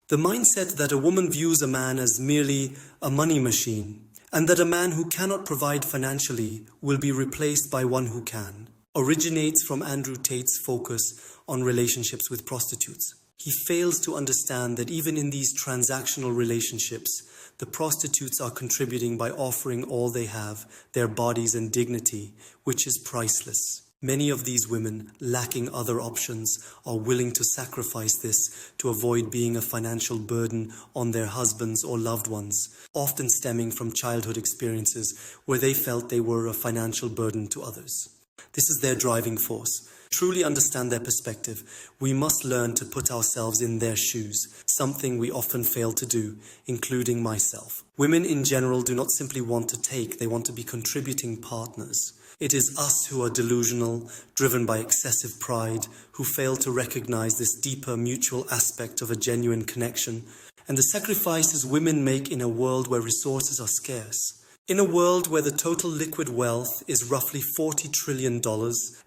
The mindset that a woman views a man as merely a money machine, and that a man who cannot provide financially will be replaced by one who can, originates from Andrew Tate's focus on relationships with prostitutes. He fails to understand that even in these transactional relationships, the prostitutes are contributing by offering all they have, their bodies and dignity, which is priceless. Many of these women, lacking other options, are willing to sacrifice this to avoid being a financial burden on their husbands or loved ones, often stemming from childhood experiences where they felt they were a financial burden to others. This is their driving force. To truly understand their perspective, we must learn to put ourselves in their shoes, something we often fail to do, including myself. Women in general do not simply want to take, they want to be contributing partners. It is us who are delusional, driven by excessive pride, who fail to recognize this deeper mutual aspect of a genuine connection, and the sacrifices women make in a world where resources are scarce. In a world where the total liquid wealth is roughly $40 trillion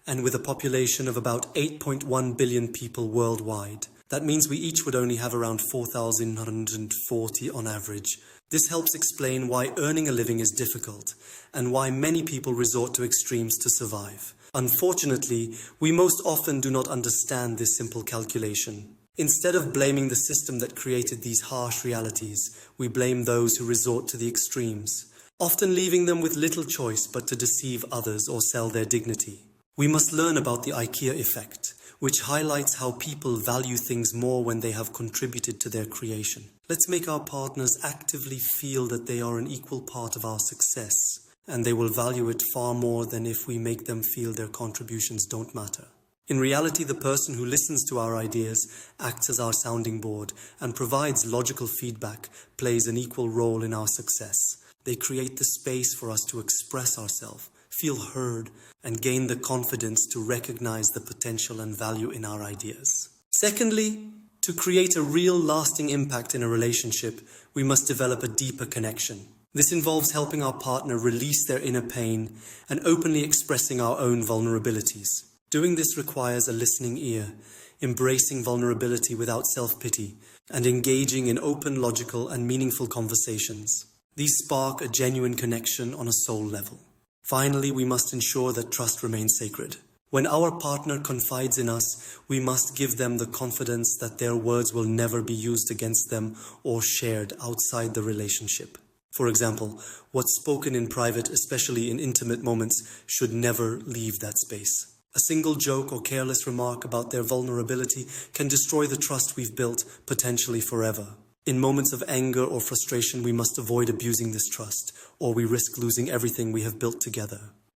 and with a population of about 8.1 billion people worldwide, that means we each would only have around 4,140 on average. This helps explain why earning a living is difficult and why many people resort to extremes to survive. Unfortunately, we most often do not understand this simple calculation. Instead of blaming the system that created these harsh realities, we blame those who resort to the extremes, often leaving them with little choice but to deceive others or sell their dignity. We must learn about the IKEA effect, which highlights how people value things more when they have contributed to their creation. Let's make our partners actively feel that they are an equal part of our success, and they will value it far more than if we make them feel their contributions don't matter. In reality, the person who listens to our ideas, acts as our sounding board, and provides logical feedback plays an equal role in our success. They create the space for us to express ourselves, feel heard, and gain the confidence to recognize the potential and value in our ideas. Secondly, to create a real lasting impact in a relationship, we must develop a deeper connection. This involves helping our partner release their inner pain and openly expressing our own vulnerabilities. Doing this requires a listening ear, embracing vulnerability without self-pity, and engaging in open, logical, and meaningful conversations. These spark a genuine connection on a soul level. Finally, we must ensure that trust remains sacred. When our partner confides in us, we must give them the confidence that their words will never be used against them or shared outside the relationship. For example, what's spoken in private, especially in intimate moments, should never leave that space. A single joke or careless remark about their vulnerability can destroy the trust we've built, potentially forever. In moments of anger or frustration, we must avoid abusing this trust, or we risk losing everything we have built together.